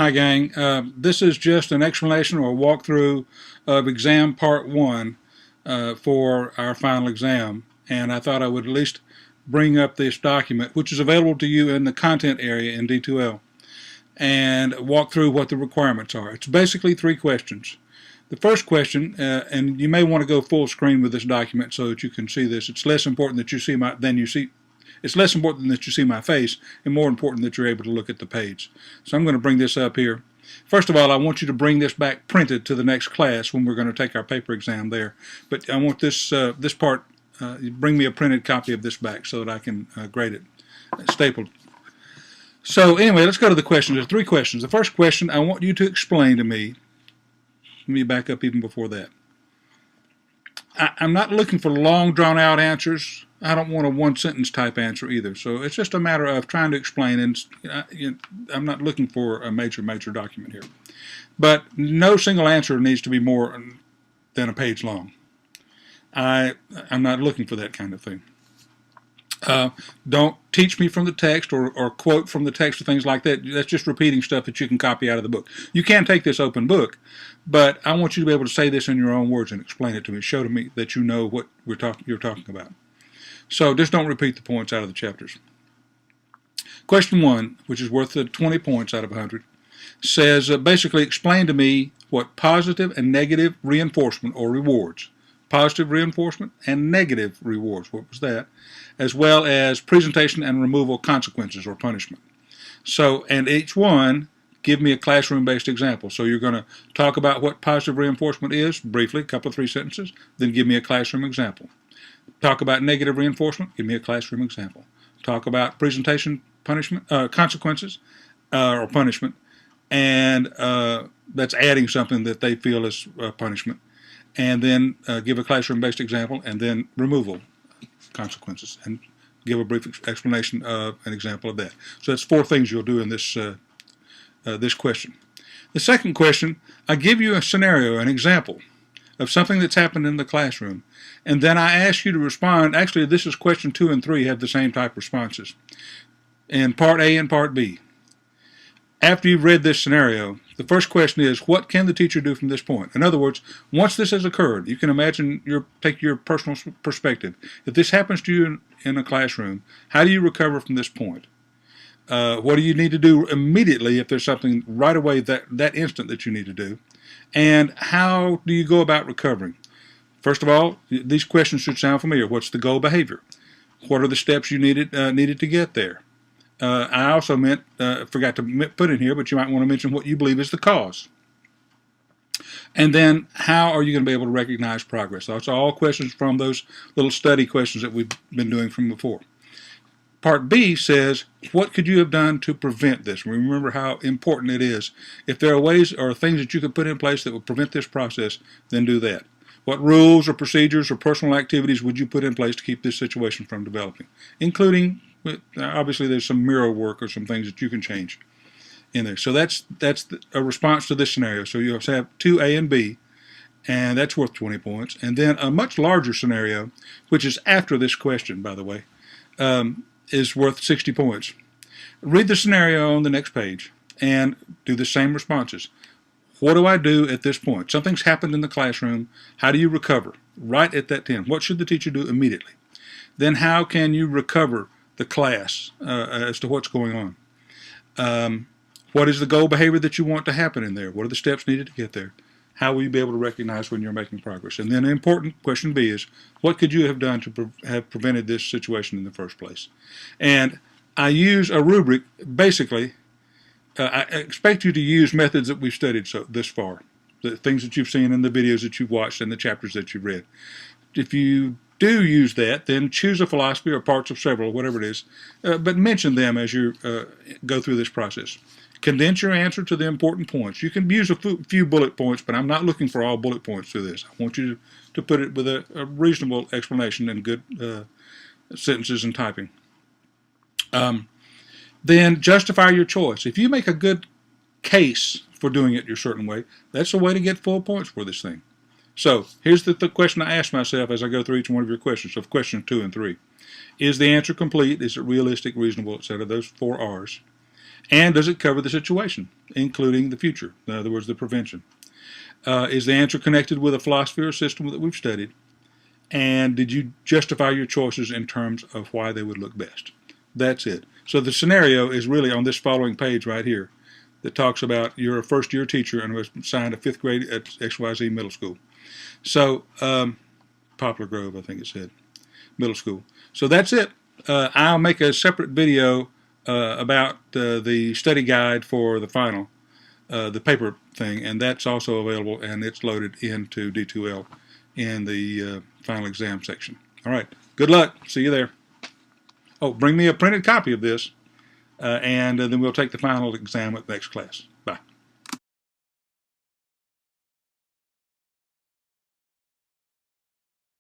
Hi gang, this is just an explanation or a walkthrough of exam part 1 for our final exam, and I thought I would at least bring up this document, which is available to you in the content area in D2L, and walk through what the requirements are. It's basically 3 questions. The first question, and you may want to go full screen with this document so that you can see this. It's less important that you see it's less important that you see my face and more important that you're able to look at the page. So I'm going to bring this up here. First of all, I want you to bring this back printed to the next class when we're going to take our paper exam there. But I want this part, bring me a printed copy of this back so that I can grade it, stapled. So anyway, let's go to the questions. There's 3 questions. The first question, I want you to explain to me, let me back up even before that. I'm not looking for long drawn-out answers. I don't want a one-sentence type answer either. So it's just a matter of trying to explain, and I'm not looking for a major document here. But no single answer needs to be more than a page long. I'm not looking for that kind of thing. Don't teach me from the text or quote from the text or things like that. That's just repeating stuff that you can copy out of the book. You can take this open book, but I want you to be able to say this in your own words and explain it to me. Show to me that you know what you're talking about. So just don't repeat the points out of the chapters. Question 1, which is worth 20 points out of 100, says basically explain to me what positive and negative reinforcement or rewards. Positive reinforcement and negative rewards. What was that? As well as presentation and removal consequences or punishment. So, and each one, give me a classroom-based example. So you're going to talk about what positive reinforcement is, briefly, a couple of 3 sentences, then give me a classroom example. Talk about negative reinforcement, give me a classroom example. Talk about presentation punishment, consequences or punishment, and that's adding something that they feel is punishment. And then give a classroom-based example, and then removal consequences, and give a brief explanation of an example of that. So that's 4 things you'll do in this this question. The second question, I give you a scenario, an example of something that's happened in the classroom, and then I ask you to respond. Actually, this is question 2 and 3 have the same type responses in part A and part B. After you've read this scenario, the first question is, what can the teacher do from this point? In other words, once this has occurred, you can imagine, take your personal perspective. If this happens to you in a classroom, how do you recover from this point? What do you need to do immediately if there's something right away that instant that you need to do? And how do you go about recovering? First of all, these questions should sound familiar. What's the goal behavior? What are the steps you needed to get there? I also forgot to put in here, but you might want to mention what you believe is the cause. And then, how are you going to be able to recognize progress? That's all questions from those little study questions that we've been doing from before. Part B says, what could you have done to prevent this? Remember how important it is. If there are ways or things that you could put in place that would prevent this process, then do that. What rules or procedures or personal activities would you put in place to keep this situation from developing, including obviously there's some mirror work or some things that you can change in there. So that's a response to this scenario. So you have 2 A and B, and that's worth 20 points. And then a much larger scenario, which is after this question, by the way, is worth 60 points. Read the scenario on the next page and do the same responses. What do I do at this point? Something's happened in the classroom. How do you recover? Right at that time. What should the teacher do immediately? Then how can you recover the class as to what's going on? What is the goal behavior that you want to happen in there? What are the steps needed to get there? How will you be able to recognize when you're making progress? And then an important question B is, what could you have done to have prevented this situation in the first place? And I use a rubric. Basically, I expect you to use methods that we've studied this far, the things that you've seen in the videos that you've watched and the chapters that you've read. If you do use that, then choose a philosophy or parts of several, whatever it is, but mention them as you go through this process. Condense your answer to the important points. You can use a few bullet points, but I'm not looking for all bullet points through this. I want you to put it with a reasonable explanation and good sentences and typing. Then justify your choice. If you make a good case for doing it your certain way, that's a way to get full points for this thing. So here's the question I ask myself as I go through each one of your questions, of questions 2 and 3. Is the answer complete? Is it realistic, reasonable, etc.? Those 4 R's. And does it cover the situation, including the future? In other words, the prevention. Is the answer connected with a philosophy or system that we've studied? And did you justify your choices in terms of why they would look best? That's it. So the scenario is really on this following page right here that talks about you're a first-year teacher and was assigned a 5th grade at XYZ Middle School. So, Poplar Grove, I think it said, middle school. So that's it. I'll make a separate video about the study guide for the final, the paper thing, and that's also available, and it's loaded into D2L in the final exam section. All right. Good luck. See you there. Oh, bring me a printed copy of this, and then we'll take the final exam at the next class. Bye.